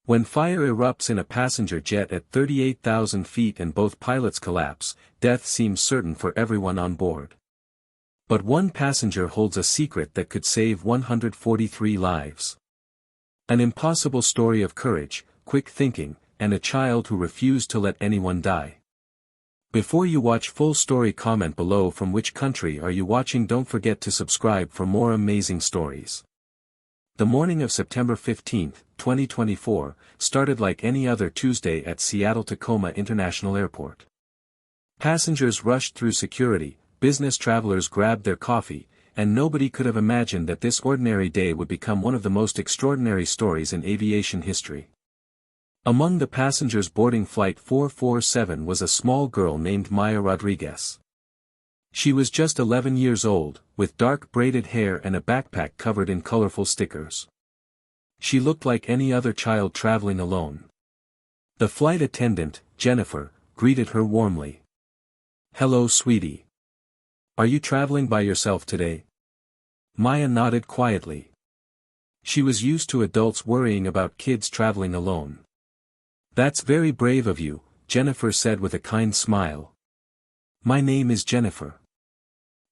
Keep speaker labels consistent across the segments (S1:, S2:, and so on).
S1: When fire erupts in a passenger jet at 38,000 feet and both pilots collapse, death seems certain for everyone on board. But one passenger holds a secret that could save 143 lives. An impossible story of courage, quick thinking, and a child who refused to let anyone die. Before you watch full story, comment below from which country are you watching. Don't forget to subscribe for more amazing stories. The morning of September 15, 2024, started like any other Tuesday at Seattle-Tacoma International Airport. Passengers rushed through security, business travelers grabbed their coffee, and nobody could have imagined that this ordinary day would become one of the most extraordinary stories in aviation history. Among the passengers boarding Flight 447 was a small girl named Maya Rodriguez. She was just 11 years old, with dark braided hair and a backpack covered in colorful stickers. She looked like any other child traveling alone. The flight attendant, Jennifer, greeted her warmly. "Hello, sweetie. Are you traveling by yourself today?" Maya nodded quietly. She was used to adults worrying about kids traveling alone. "That's very brave of you," Jennifer said with a kind smile. "My name is Jennifer.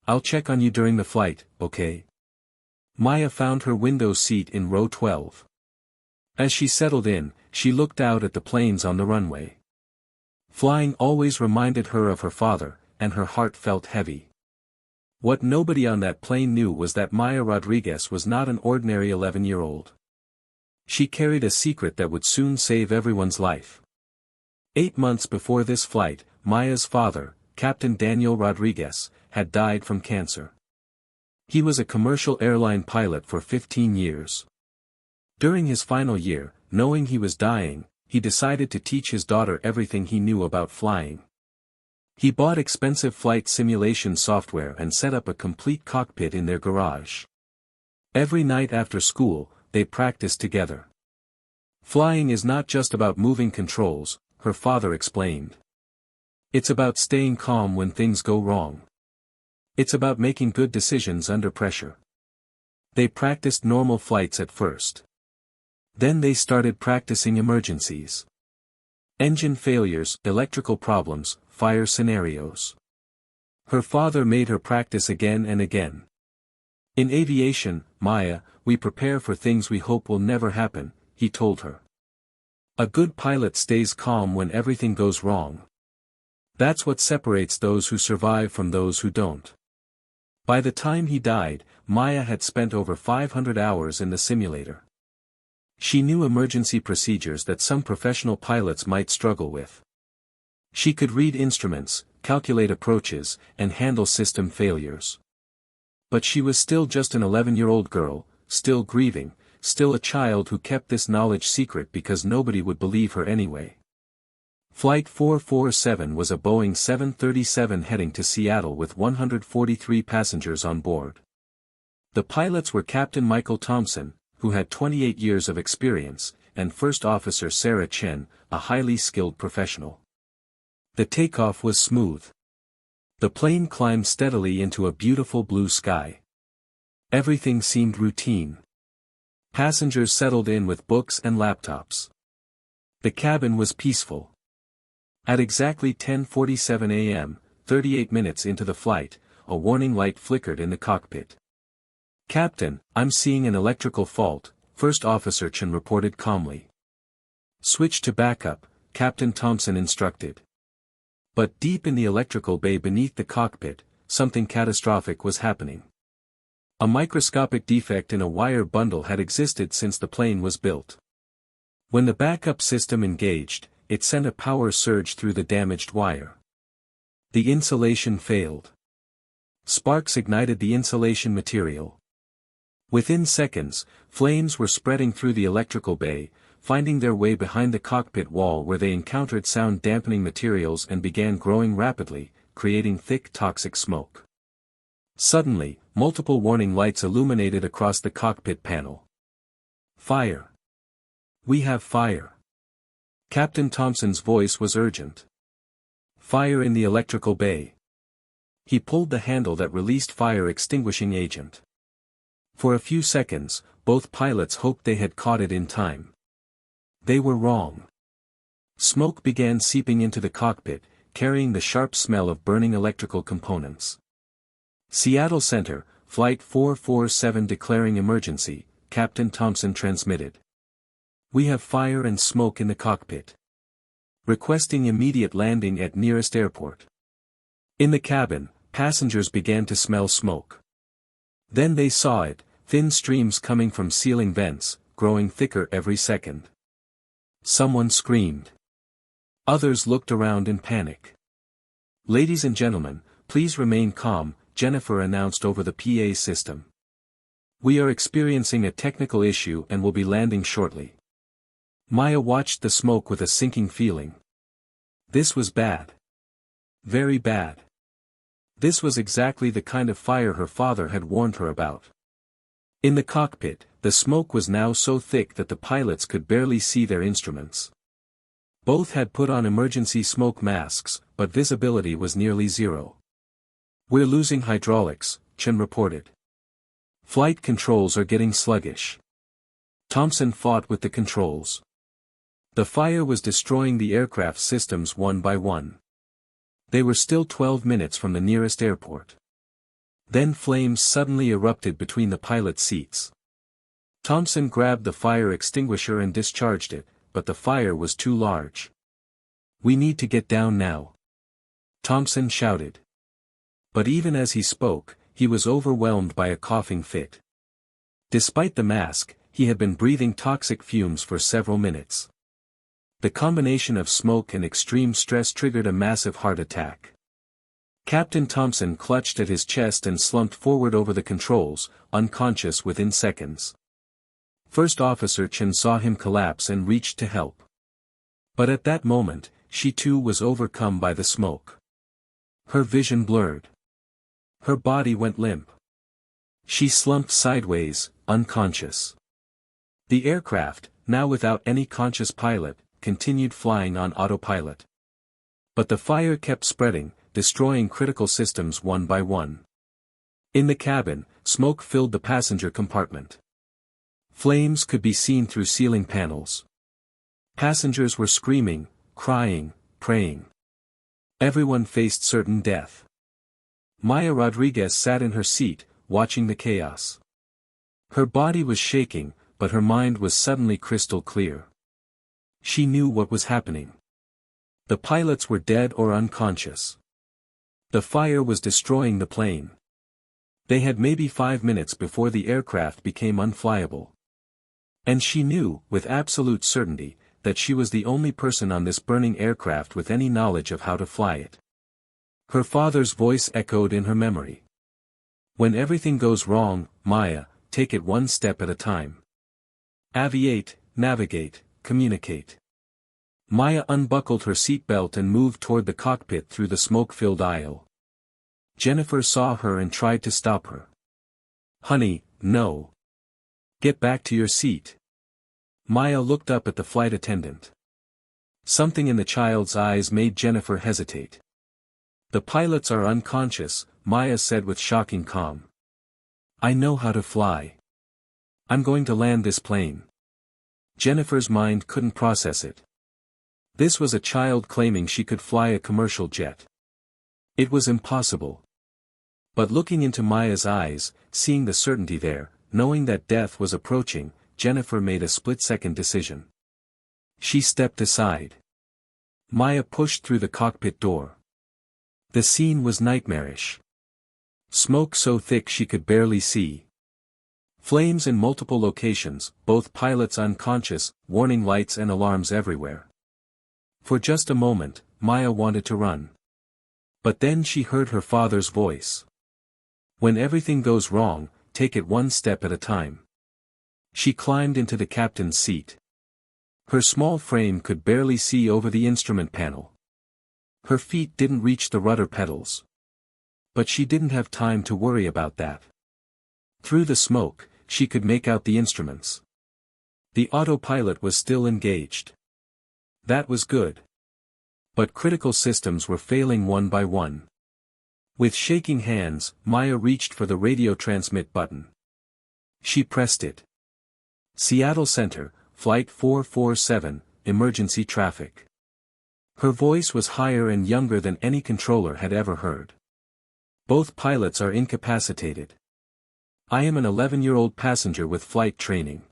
S1: I'll check on you during the flight, okay?" Maya found her window seat in row 12. As she settled in, she looked out at the planes on the runway. Flying always reminded her of her father, and her heart felt heavy. What nobody on that plane knew was that Maya Rodriguez was not an ordinary 11-year-old. She carried a secret that would soon save everyone's life. 8 months before this flight, Maya's father, Captain Daniel Rodriguez, had died from cancer. He was a commercial airline pilot for 15 years. During his final year, knowing he was dying, he decided to teach his daughter everything he knew about flying. He bought expensive flight simulation software and set up a complete cockpit in their garage. Every night after school, they practiced together. "Flying is not just about moving controls," her father explained. "It's about staying calm when things go wrong. It's about making good decisions under pressure." They practiced normal flights at first. Then they started practicing emergencies. Engine failures, electrical problems, fire scenarios. Her father made her practice again and again. "In aviation, Maya, we prepare for things we hope will never happen," he told her. "A good pilot stays calm when everything goes wrong. That's what separates those who survive from those who don't." By the time he died, Maya had spent over 500 hours in the simulator. She knew emergency procedures that some professional pilots might struggle with. She could read instruments, calculate approaches, and handle system failures. But she was still just an 11-year-old girl, still grieving, still a child who kept this knowledge secret because nobody would believe her anyway. Flight 447 was a Boeing 737 heading to Seattle with 143 passengers on board. The pilots were Captain Michael Thompson, who had 28 years of experience, and First Officer Sarah Chen, a highly skilled professional. The takeoff was smooth. The plane climbed steadily into a beautiful blue sky. Everything seemed routine. Passengers settled in with books and laptops. The cabin was peaceful. At exactly 10:47 a.m., 38 minutes into the flight, a warning light flickered in the cockpit. "Captain, I'm seeing an electrical fault," First Officer Chen reported calmly. "Switch to backup," Captain Thompson instructed. But deep in the electrical bay beneath the cockpit, something catastrophic was happening. A microscopic defect in a wire bundle had existed since the plane was built. When the backup system engaged, it sent a power surge through the damaged wire. The insulation failed. Sparks ignited the insulation material. Within seconds, flames were spreading through the electrical bay, finding their way behind the cockpit wall where they encountered sound-dampening materials and began growing rapidly, creating thick toxic smoke. Suddenly, multiple warning lights illuminated across the cockpit panel. "Fire! We have fire!" Captain Thompson's voice was urgent. "Fire in the electrical bay." He pulled the handle that released fire extinguishing agent. For a few seconds, both pilots hoped they had caught it in time. They were wrong. Smoke began seeping into the cockpit, carrying the sharp smell of burning electrical components. Seattle Center, Flight 447 declaring emergency, Captain Thompson transmitted. We have fire and smoke in the cockpit. Requesting immediate landing at nearest airport. In the cabin, passengers began to smell smoke. Then they saw it, thin streams coming from ceiling vents, growing thicker every second. Someone screamed. Others looked around in panic. Ladies and gentlemen, please remain calm, Jennifer announced over the PA system. We are experiencing a technical issue and will be landing shortly. Maya watched the smoke with a sinking feeling. This was bad. Very bad. This was exactly the kind of fire her father had warned her about. In the cockpit, the smoke was now so thick that the pilots could barely see their instruments. Both had put on emergency smoke masks, but visibility was nearly zero. We're losing hydraulics, Chen reported. Flight controls are getting sluggish. Thompson fought with the controls. The fire was destroying the aircraft systems one by one. They were still 12 minutes from the nearest airport. Then flames suddenly erupted between the pilot's seats. Thompson grabbed the fire extinguisher and discharged it, but the fire was too large. We need to get down now, Thompson shouted. But even as he spoke, he was overwhelmed by a coughing fit. Despite the mask, he had been breathing toxic fumes for several minutes. The combination of smoke and extreme stress triggered a massive heart attack. Captain Thompson clutched at his chest and slumped forward over the controls, unconscious within seconds. First Officer Chen saw him collapse and reached to help. But at that moment, she too was overcome by the smoke. Her vision blurred. Her body went limp. She slumped sideways, unconscious. The aircraft, now without any conscious pilot, continued flying on autopilot. But the fire kept spreading, destroying critical systems one by one. In the cabin, smoke filled the passenger compartment. Flames could be seen through ceiling panels. Passengers were screaming, crying, praying. Everyone faced certain death. Maya Rodriguez sat in her seat, watching the chaos. Her body was shaking, but her mind was suddenly crystal clear. She knew what was happening. The pilots were dead or unconscious. The fire was destroying the plane. They had maybe 5 minutes before the aircraft became unflyable. And she knew, with absolute certainty, that she was the only person on this burning aircraft with any knowledge of how to fly it. Her father's voice echoed in her memory. When everything goes wrong, Maya, take it one step at a time. Aviate, navigate, communicate. Maya unbuckled her seatbelt and moved toward the cockpit through the smoke-filled aisle. Jennifer saw her and tried to stop her. Honey, no. Get back to your seat. Maya looked up at the flight attendant. Something in the child's eyes made Jennifer hesitate. The pilots are unconscious, Maya said with shocking calm. I know how to fly. I'm going to land this plane. Jennifer's mind couldn't process it. This was a child claiming she could fly a commercial jet. It was impossible. But looking into Maya's eyes, seeing the certainty there, knowing that death was approaching, Jennifer made a split-second decision. She stepped aside. Maya pushed through the cockpit door. The scene was nightmarish. Smoke so thick she could barely see. Flames in multiple locations, both pilots unconscious, warning lights and alarms everywhere. For just a moment, Maya wanted to run. But then she heard her father's voice. When everything goes wrong, take it one step at a time. She climbed into the captain's seat. Her small frame could barely see over the instrument panel. Her feet didn't reach the rudder pedals. But she didn't have time to worry about that. Through the smoke, she could make out the instruments. The autopilot was still engaged. That was good. But critical systems were failing one by one. With shaking hands, Maya reached for the radio transmit button. She pressed it. Seattle Center, Flight 447, emergency traffic. Her voice was higher and younger than any controller had ever heard. Both pilots are incapacitated. I am an 11-year-old passenger with flight training.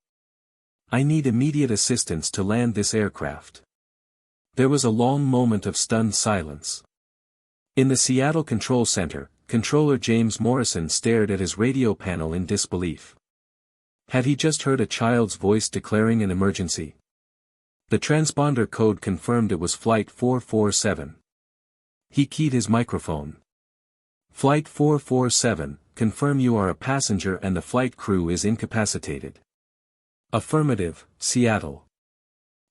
S1: I need immediate assistance to land this aircraft. There was a long moment of stunned silence. In the Seattle Control Center, Controller James Morrison stared at his radio panel in disbelief. Had he just heard a child's voice declaring an emergency? The transponder code confirmed it was Flight 447. He keyed his microphone. Flight 447, confirm you are a passenger and the flight crew is incapacitated. Affirmative, Seattle.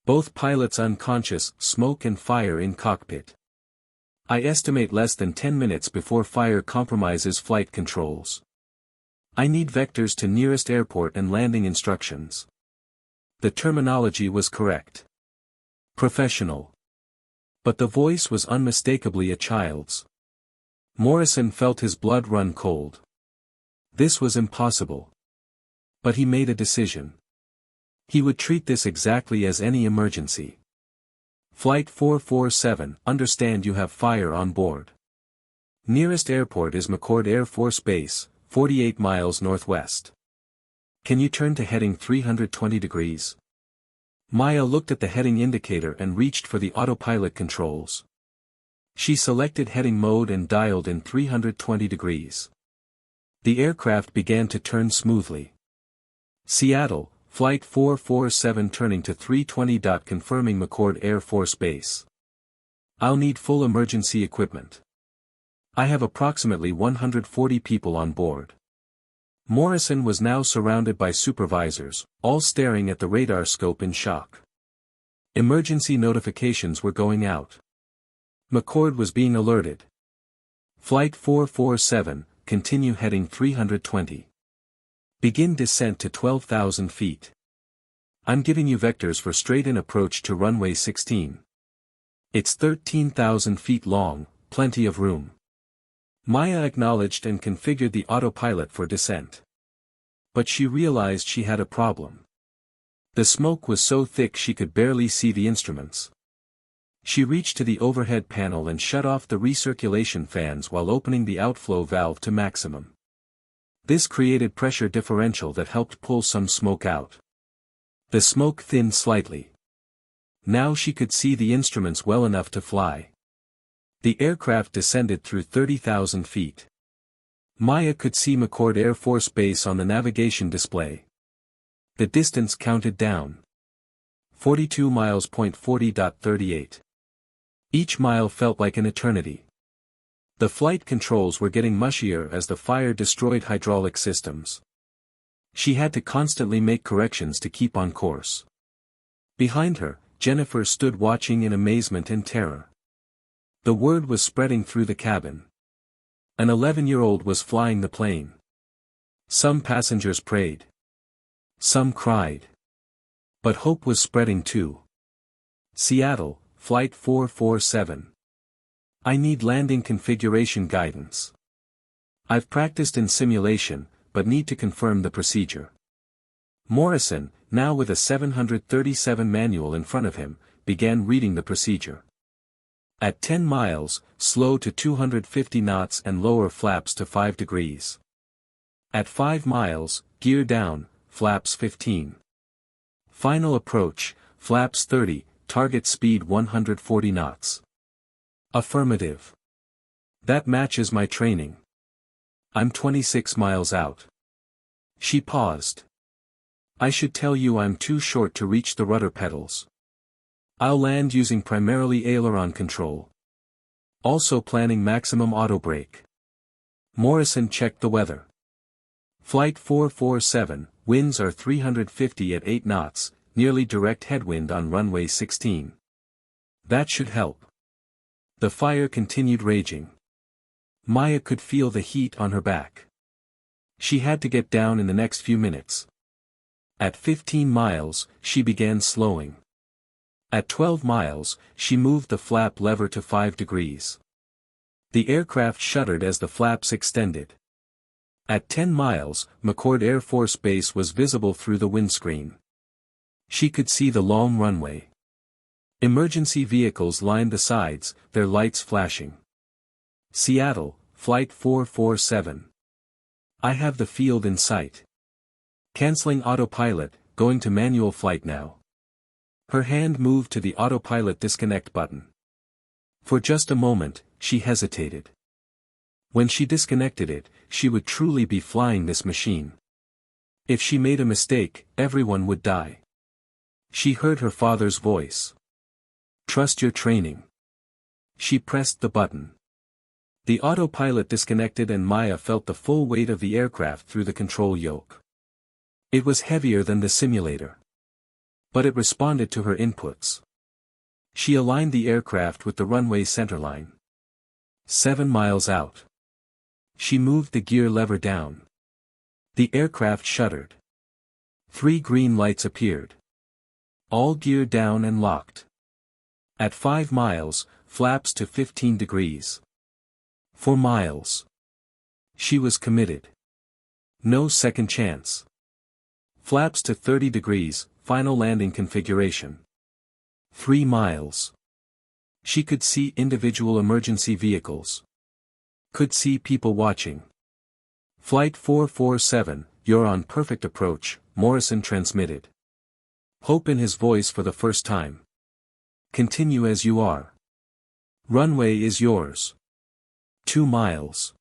S1: Both pilots unconscious, smoke and fire in cockpit. I estimate less than 10 minutes before fire compromises flight controls. I need vectors to nearest airport and landing instructions. The terminology was correct. Professional. But the voice was unmistakably a child's. Morrison felt his blood run cold. This was impossible. But he made a decision. He would treat this exactly as any emergency. Flight 447, understand you have fire on board. Nearest airport is McCord Air Force Base, 48 miles northwest. Can you turn to heading 320 degrees? Maya looked at the heading indicator and reached for the autopilot controls. She selected heading mode and dialed in 320 degrees. The aircraft began to turn smoothly. Seattle, Flight 447 turning to 320. Confirming McCord Air Force Base. I'll need full emergency equipment. I have approximately 140 people on board. Morrison was now surrounded by supervisors, all staring at the radar scope in shock. Emergency notifications were going out. McCord was being alerted. Flight 447, continue heading 320. Begin descent to 12,000 feet. I'm giving you vectors for straight-in approach to runway 16. It's 13,000 feet long, plenty of room. Maya acknowledged and configured the autopilot for descent. But she realized she had a problem. The smoke was so thick she could barely see the instruments. She reached to the overhead panel and shut off the recirculation fans while opening the outflow valve to maximum. This created pressure differential that helped pull some smoke out. The smoke thinned slightly. Now she could see the instruments well enough to fly. The aircraft descended through 30,000 feet. Maya could see McCord Air Force Base on the navigation display. The distance counted down. 42 miles. 40.38. Each mile felt like an eternity. The flight controls were getting mushier as the fire destroyed hydraulic systems. She had to constantly make corrections to keep on course. Behind her, Jennifer stood watching in amazement and terror. The word was spreading through the cabin. An 11-year-old was flying the plane. Some passengers prayed. Some cried. But hope was spreading too. Seattle, Flight 447. I need landing configuration guidance. I've practiced in simulation, but need to confirm the procedure. Morrison, now with a 737 manual in front of him, began reading the procedure. At 10 miles, slow to 250 knots and lower flaps to 5 degrees. At 5 miles, gear down, flaps 15. Final approach, flaps 30, target speed 140 knots. Affirmative. That matches my training. I'm 26 miles out. She paused. I should tell you I'm too short to reach the rudder pedals. I'll land using primarily aileron control. Also planning maximum auto brake. Morrison checked the weather. Flight 447, winds are 350 at 8 knots, nearly direct headwind on runway 16. That should help. The fire continued raging. Maya could feel the heat on her back. She had to get down in the next few minutes. At 15 miles, she began slowing. At 12 miles, she moved the flap lever to 5 degrees. The aircraft shuddered as the flaps extended. At 10 miles, McCord Air Force Base was visible through the windscreen. She could see the long runway. Emergency vehicles lined the sides, their lights flashing. Seattle, Flight 447. I have the field in sight. Canceling autopilot, going to manual flight now. Her hand moved to the autopilot disconnect button. For just a moment, she hesitated. When she disconnected it, she would truly be flying this machine. If she made a mistake, everyone would die. She heard her father's voice. Trust your training. She pressed the button. The autopilot disconnected and Maya felt the full weight of the aircraft through the control yoke. It was heavier than the simulator. But it responded to her inputs. She aligned the aircraft with the runway centerline. 7 miles out. She moved the gear lever down. The aircraft shuddered. 3 green lights appeared. All gear down and locked. At 5 miles, flaps to 15 degrees. 4 miles. She was committed. No second chance. Flaps to 30 degrees, final landing configuration. 3 miles. She could see individual emergency vehicles. Could see people watching. Flight 447, you're on perfect approach, Morrison transmitted. Hope in his voice for the first time. Continue as you are. Runway is yours. 2 miles.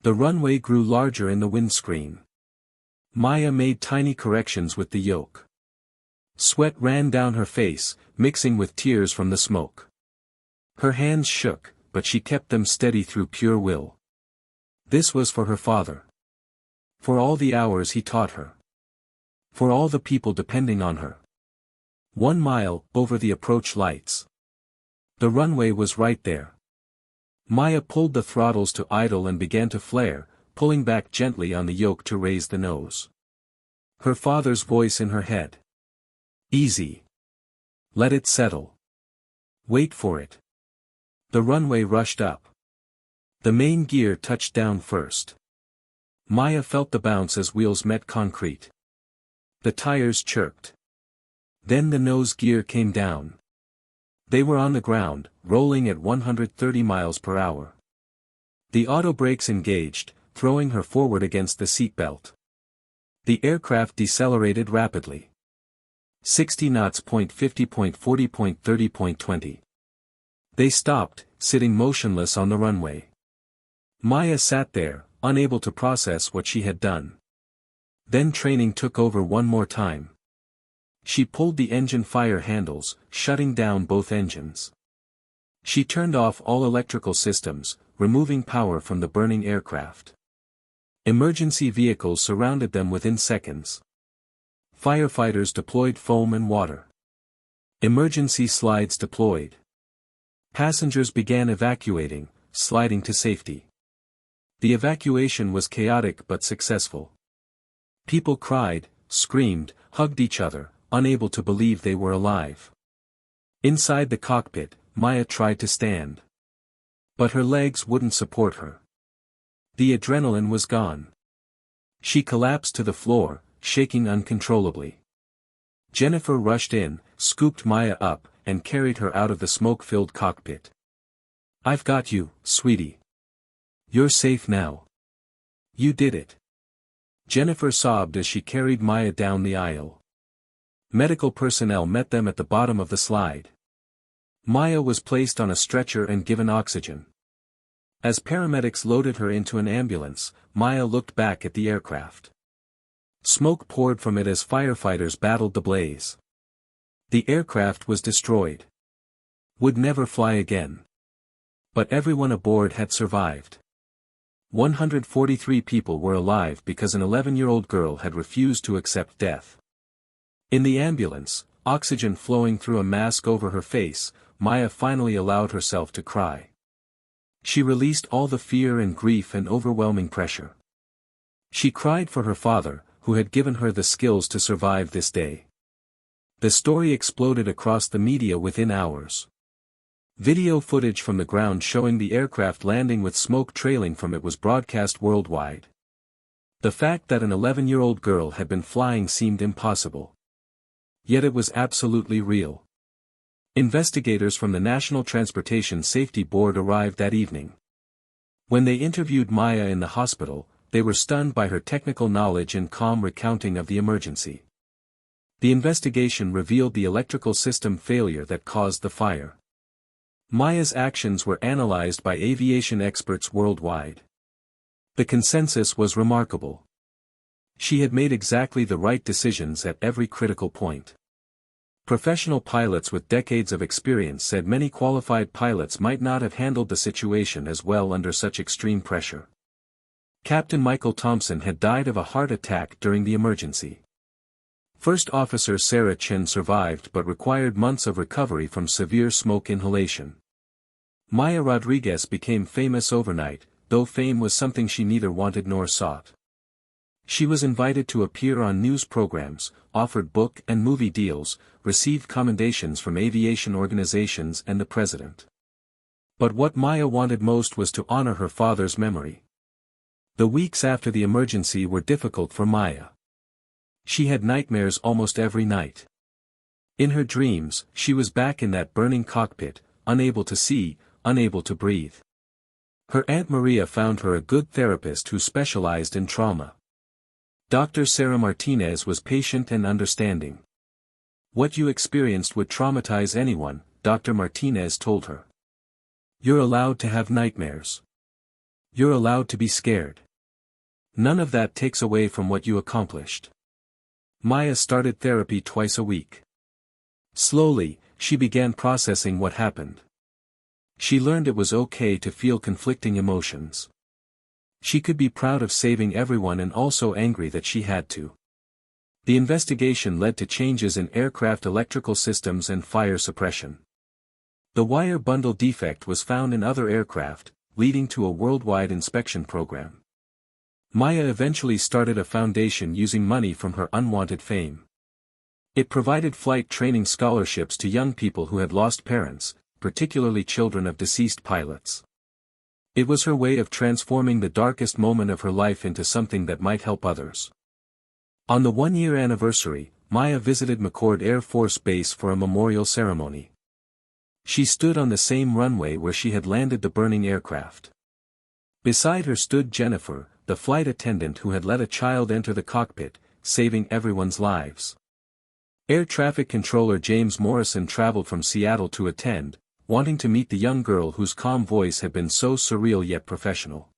S1: The runway grew larger in the windscreen. Maya made tiny corrections with the yoke. Sweat ran down her face, mixing with tears from the smoke. Her hands shook, but she kept them steady through pure will. This was for her father. For all the hours he taught her. For all the people depending on her. 1 mile, over the approach lights. The runway was right there. Maya pulled the throttles to idle and began to flare, pulling back gently on the yoke to raise the nose. Her father's voice in her head. Easy. Let it settle. Wait for it. The runway rushed up. The main gear touched down first. Maya felt the bounce as wheels met concrete. The tires chirped. Then the nose gear came down. They were on the ground, rolling at 130 miles per hour. The auto brakes engaged, throwing her forward against the seatbelt. The aircraft decelerated rapidly. 60 knots, 50, 40, 30, 20. They stopped, sitting motionless on the runway. Maya sat there, unable to process what she had done. Then training took over one more time. She pulled the engine fire handles, shutting down both engines. She turned off all electrical systems, removing power from the burning aircraft. Emergency vehicles surrounded them within seconds. Firefighters deployed foam and water. Emergency slides deployed. Passengers began evacuating, sliding to safety. The evacuation was chaotic but successful. People cried, screamed, hugged each other, unable to believe they were alive. Inside the cockpit, Maya tried to stand. But her legs wouldn't support her. The adrenaline was gone. She collapsed to the floor, shaking uncontrollably. Jennifer rushed in, scooped Maya up, and carried her out of the smoke-filled cockpit. I've got you, sweetie. You're safe now. You did it. Jennifer sobbed as she carried Maya down the aisle. Medical personnel met them at the bottom of the slide. Maya was placed on a stretcher and given oxygen. As paramedics loaded her into an ambulance, Maya looked back at the aircraft. Smoke poured from it as firefighters battled the blaze. The aircraft was destroyed. Would never fly again. But everyone aboard had survived. 143 people were alive because an 11-year-old girl had refused to accept death. In the ambulance, oxygen flowing through a mask over her face, Maya finally allowed herself to cry. She released all the fear and grief and overwhelming pressure. She cried for her father, who had given her the skills to survive this day. The story exploded across the media within hours. Video footage from the ground showing the aircraft landing with smoke trailing from it was broadcast worldwide. The fact that an 11-year-old girl had been flying seemed impossible. Yet it was absolutely real. Investigators from the National Transportation Safety Board arrived that evening. When they interviewed Maya in the hospital, they were stunned by her technical knowledge and calm recounting of the emergency. The investigation revealed the electrical system failure that caused the fire. Maya's actions were analyzed by aviation experts worldwide. The consensus was remarkable. She had made exactly the right decisions at every critical point. Professional pilots with decades of experience said many qualified pilots might not have handled the situation as well under such extreme pressure. Captain Michael Thompson had died of a heart attack during the emergency. First Officer Sarah Chin survived but required months of recovery from severe smoke inhalation. Maya Rodriguez became famous overnight, though fame was something she neither wanted nor sought. She was invited to appear on news programs, offered book and movie deals, received commendations from aviation organizations and the president. But what Maya wanted most was to honor her father's memory. The weeks after the emergency were difficult for Maya. She had nightmares almost every night. In her dreams, she was back in that burning cockpit, unable to see, unable to breathe. Her Aunt Maria found her a good therapist who specialized in trauma. Dr. Sarah Martinez was patient and understanding. "What you experienced would traumatize anyone," Dr. Martinez told her. "You're allowed to have nightmares. You're allowed to be scared. None of that takes away from what you accomplished." Maya started therapy twice a week. Slowly, she began processing what happened. She learned it was okay to feel conflicting emotions. She could be proud of saving everyone and also angry that she had to. The investigation led to changes in aircraft electrical systems and fire suppression. The wire bundle defect was found in other aircraft, leading to a worldwide inspection program. Maya eventually started a foundation using money from her unwanted fame. It provided flight training scholarships to young people who had lost parents, particularly children of deceased pilots. It was her way of transforming the darkest moment of her life into something that might help others. On the one-year anniversary, Maya visited McCord Air Force Base for a memorial ceremony. She stood on the same runway where she had landed the burning aircraft. Beside her stood Jennifer, the flight attendant who had let a child enter the cockpit, saving everyone's lives. Air traffic controller James Morrison traveled from Seattle to attend, wanting to meet the young girl whose calm voice had been so surreal yet professional.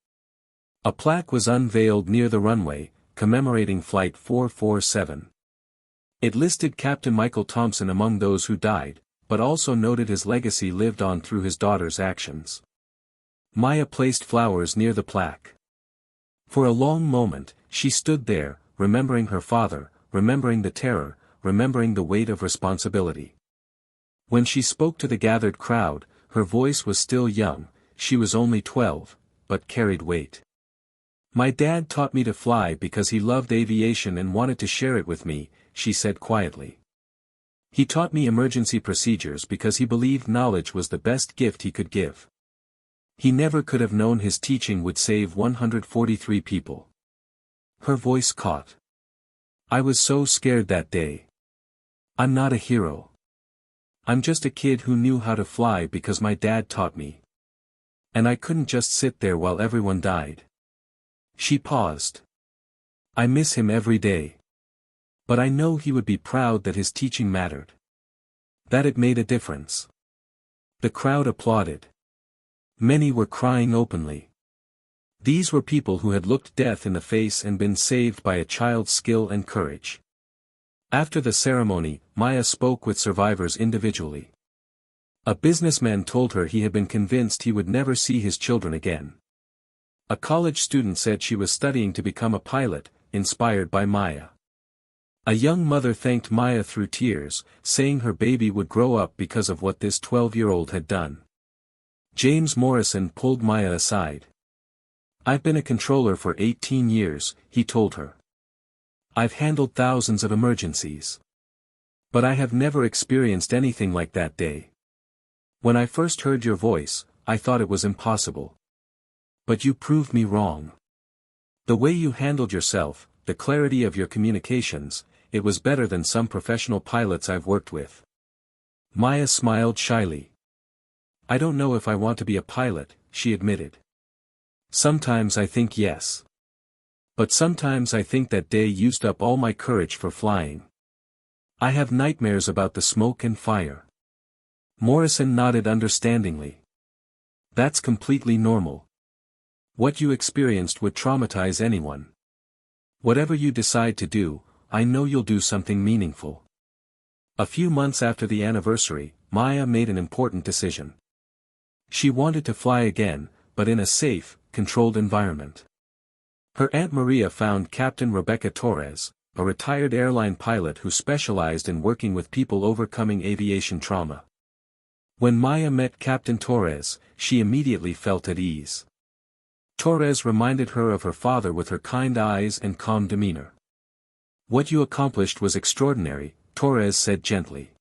S1: A plaque was unveiled near the runway, commemorating Flight 447. It listed Captain Michael Thompson among those who died, but also noted his legacy lived on through his daughter's actions. Maya placed flowers near the plaque. For a long moment, she stood there, remembering her father, remembering the terror, remembering the weight of responsibility. When she spoke to the gathered crowd, her voice was still young, she was only 12, but carried weight. "My dad taught me to fly because he loved aviation and wanted to share it with me," she said quietly. "He taught me emergency procedures because he believed knowledge was the best gift he could give. He never could have known his teaching would save 143 people." Her voice caught. "I was so scared that day. I'm not a hero. I'm just a kid who knew how to fly because my dad taught me. And I couldn't just sit there while everyone died." She paused. "I miss him every day. But I know he would be proud that his teaching mattered. That it made a difference." The crowd applauded. Many were crying openly. These were people who had looked death in the face and been saved by a child's skill and courage. After the ceremony, Maya spoke with survivors individually. A businessman told her he had been convinced he would never see his children again. A college student said she was studying to become a pilot, inspired by Maya. A young mother thanked Maya through tears, saying her baby would grow up because of what this 12-year-old had done. James Morrison pulled Maya aside. "I've been a controller for 18 years, he told her. "I've handled thousands of emergencies. But I have never experienced anything like that day. When I first heard your voice, I thought it was impossible. But you proved me wrong. The way you handled yourself, the clarity of your communications, it was better than some professional pilots I've worked with. Maya smiled shyly. I don't know if I want to be a pilot, she admitted. Sometimes I think yes. But sometimes I think that day used up all my courage for flying. I have nightmares about the smoke and fire. Morrison nodded understandingly. That's completely normal. What you experienced would traumatize anyone. Whatever you decide to do, I know you'll do something meaningful. A few months after the anniversary, Maya made an important decision. She wanted to fly again, but in a safe, controlled environment. Her Aunt Maria found Captain Rebecca Torres, a retired airline pilot who specialized in working with people overcoming aviation trauma. When Maya met Captain Torres, she immediately felt at ease. Torres reminded her of her father with her kind eyes and calm demeanor. What you accomplished was extraordinary, Torres said gently.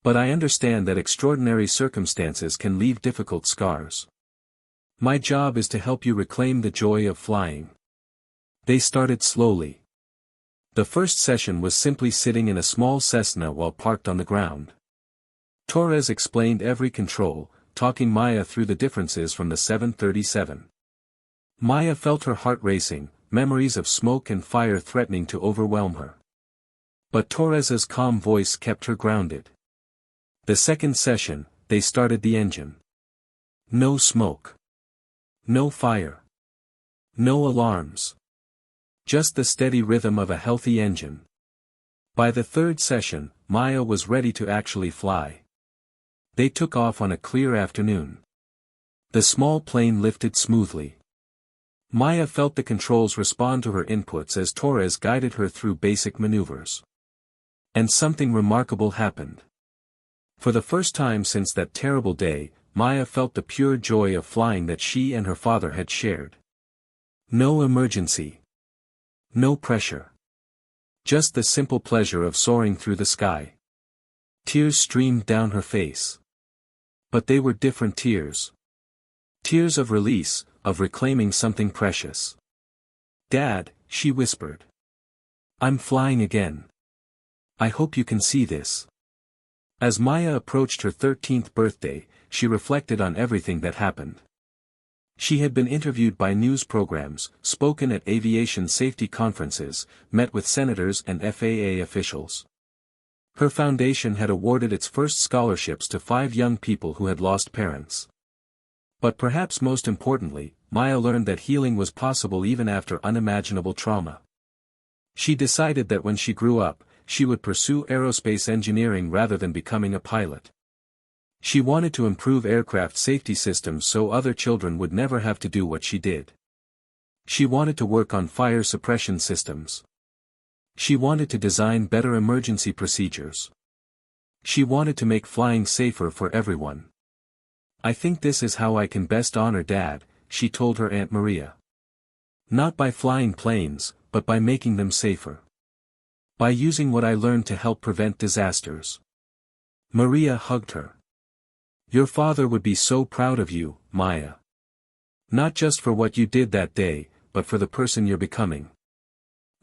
S1: But I understand that extraordinary circumstances can leave difficult scars. My job is to help you reclaim the joy of flying. They started slowly. The first session was simply sitting in a small Cessna while parked on the ground. Torres explained every control, talking Maya through the differences from the 737. Maya felt her heart racing, memories of smoke and fire threatening to overwhelm her. But Torres's calm voice kept her grounded. The second session, they started the engine. No smoke. No fire. No alarms. Just the steady rhythm of a healthy engine. By the third session, Maya was ready to actually fly. They took off on a clear afternoon. The small plane lifted smoothly. Maya felt the controls respond to her inputs as Torres guided her through basic maneuvers. And something remarkable happened. For the first time since that terrible day, Maya felt the pure joy of flying that she and her father had shared. No emergency. No pressure. Just the simple pleasure of soaring through the sky. Tears streamed down her face. But they were different tears. Tears of release, of reclaiming something precious. Dad, she whispered. I'm flying again. I hope you can see this. As Maya approached her 13th birthday, she reflected on everything that happened. She had been interviewed by news programs, spoken at aviation safety conferences, met with senators and FAA officials. Her foundation had awarded its first scholarships to 5 young people who had lost parents. But perhaps most importantly, Maya learned that healing was possible even after unimaginable trauma. She decided that when she grew up, she would pursue aerospace engineering rather than becoming a pilot. She wanted to improve aircraft safety systems so other children would never have to do what she did. She wanted to work on fire suppression systems. She wanted to design better emergency procedures. She wanted to make flying safer for everyone. I think this is how I can best honor Dad, she told her Aunt Maria. Not by flying planes, but by making them safer. By using what I learned to help prevent disasters. Maria hugged her. Your father would be so proud of you, Maya. Not just for what you did that day, but for the person you're becoming.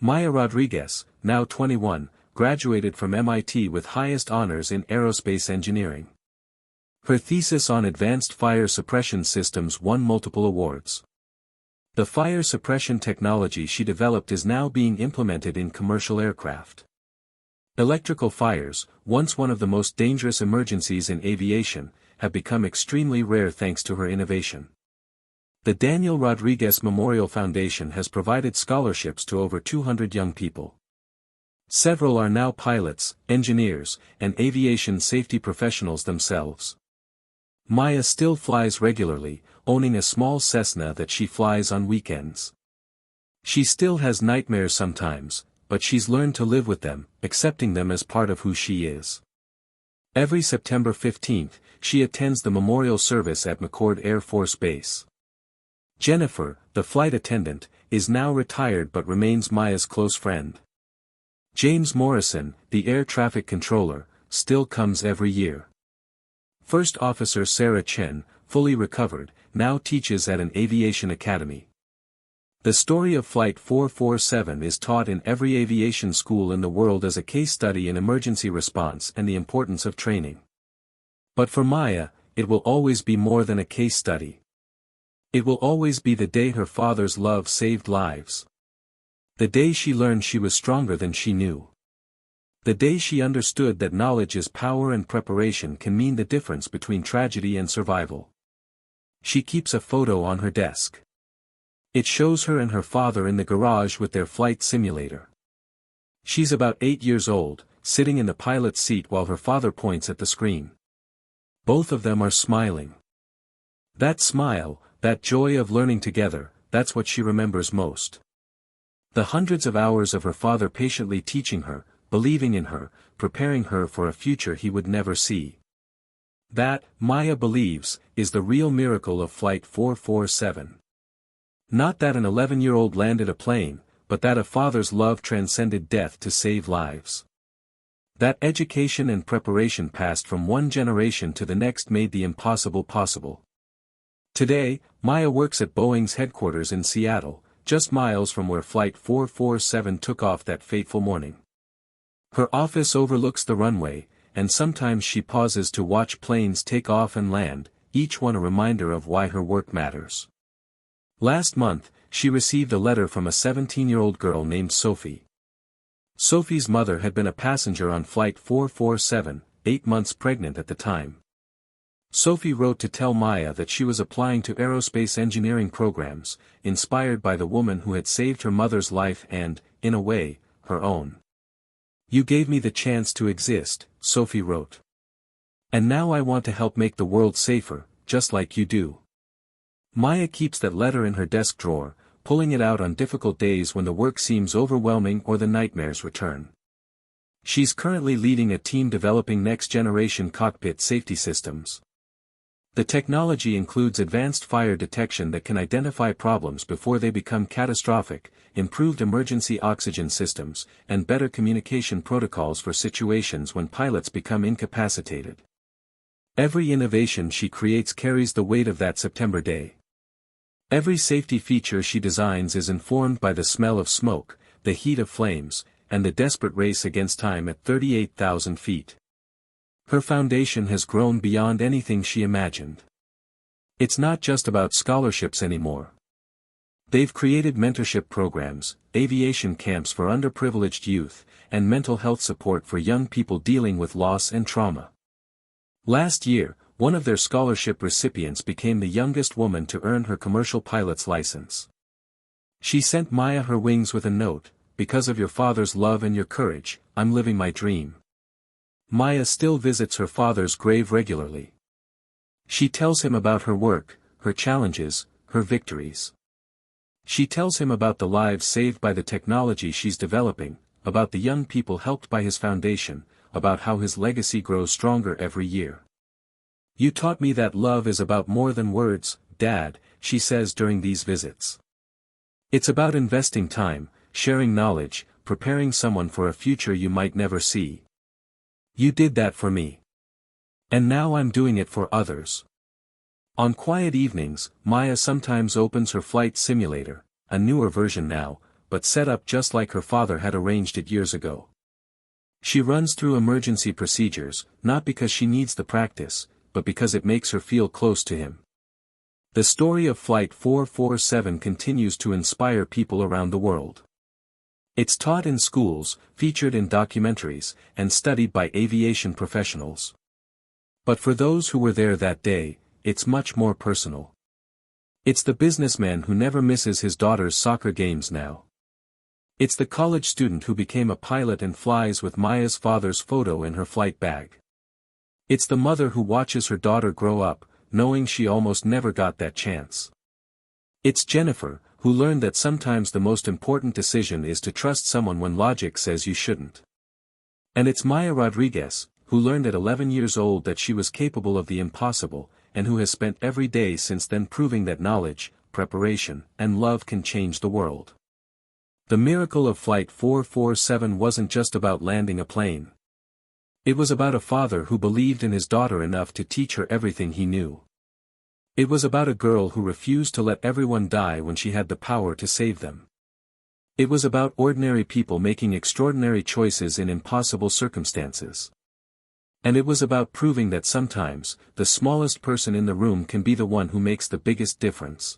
S1: Maya Rodriguez, now 21, graduated from MIT with highest honors in aerospace engineering. Her thesis on advanced fire suppression systems won multiple awards. The fire suppression technology she developed is now being implemented in commercial aircraft. Electrical fires, once one of the most dangerous emergencies in aviation, have become extremely rare thanks to her innovation. The Daniel Rodriguez Memorial Foundation has provided scholarships to over 200 young people. Several are now pilots, engineers, and aviation safety professionals themselves. Maya still flies regularly, owning a small Cessna that she flies on weekends. She still has nightmares sometimes, but she's learned to live with them, accepting them as part of who she is. Every September 15th, she attends the memorial service at McCord Air Force Base. Jennifer, the flight attendant, is now retired but remains Maya's close friend. James Morrison, the air traffic controller, still comes every year. First Officer Sarah Chen, fully recovered, now teaches at an aviation academy. The story of Flight 447 is taught in every aviation school in the world as a case study in emergency response and the importance of training. But for Maya, it will always be more than a case study. It will always be the day her father's love saved lives. The day she learned she was stronger than she knew. The day she understood that knowledge is power and preparation can mean the difference between tragedy and survival. She keeps a photo on her desk. It shows her and her father in the garage with their flight simulator. She's about 8 years old, sitting in the pilot's seat while her father points at the screen. Both of them are smiling. That smile, that joy of learning together, that's what she remembers most. The hundreds of hours of her father patiently teaching her, believing in her, preparing her for a future he would never see. That, Maya believes, is the real miracle of Flight 447. Not that an 11-year-old landed a plane, but that a father's love transcended death to save lives. That education and preparation passed from one generation to the next made the impossible possible. Today, Maya works at Boeing's headquarters in Seattle, just miles from where Flight 447 took off that fateful morning. Her office overlooks the runway, and sometimes she pauses to watch planes take off and land, each one a reminder of why her work matters. Last month, she received a letter from a 17-year-old girl named Sophie. Sophie's mother had been a passenger on Flight 447, 8 months pregnant at the time. Sophie wrote to tell Maya that she was applying to aerospace engineering programs, inspired by the woman who had saved her mother's life and, in a way, her own. "You gave me the chance to exist," Sophie wrote. "And now I want to help make the world safer, just like you do." Maya keeps that letter in her desk drawer, pulling it out on difficult days when the work seems overwhelming or the nightmares return. She's currently leading a team developing next-generation cockpit safety systems. The technology includes advanced fire detection that can identify problems before they become catastrophic, improved emergency oxygen systems, and better communication protocols for situations when pilots become incapacitated. Every innovation she creates carries the weight of that September day. Every safety feature she designs is informed by the smell of smoke, the heat of flames, and the desperate race against time at 38,000 feet. Her foundation has grown beyond anything she imagined. It's not just about scholarships anymore. They've created mentorship programs, aviation camps for underprivileged youth, and mental health support for young people dealing with loss and trauma. Last year, one of their scholarship recipients became the youngest woman to earn her commercial pilot's license. She sent Maya her wings with a note, "Because of your father's love and your courage, I'm living my dream." Maya still visits her father's grave regularly. She tells him about her work, her challenges, her victories. She tells him about the lives saved by the technology she's developing, about the young people helped by his foundation, about how his legacy grows stronger every year. "You taught me that love is about more than words, Dad," she says during these visits. "It's about investing time, sharing knowledge, preparing someone for a future you might never see. You did that for me. And now I'm doing it for others." On quiet evenings, Maya sometimes opens her flight simulator, a newer version now, but set up just like her father had arranged it years ago. She runs through emergency procedures, not because she needs the practice, but because it makes her feel close to him. The story of Flight 447 continues to inspire people around the world. It's taught in schools, featured in documentaries, and studied by aviation professionals. But for those who were there that day, it's much more personal. It's the businessman who never misses his daughter's soccer games now. It's the college student who became a pilot and flies with Maya's father's photo in her flight bag. It's the mother who watches her daughter grow up, knowing she almost never got that chance. It's Jennifer, who learned that sometimes the most important decision is to trust someone when logic says you shouldn't. And it's Maya Rodriguez, who learned at 11 years old that she was capable of the impossible, and who has spent every day since then proving that knowledge, preparation, and love can change the world. The miracle of Flight 447 wasn't just about landing a plane. It was about a father who believed in his daughter enough to teach her everything he knew. It was about a girl who refused to let everyone die when she had the power to save them. It was about ordinary people making extraordinary choices in impossible circumstances. And it was about proving that sometimes, the smallest person in the room can be the one who makes the biggest difference.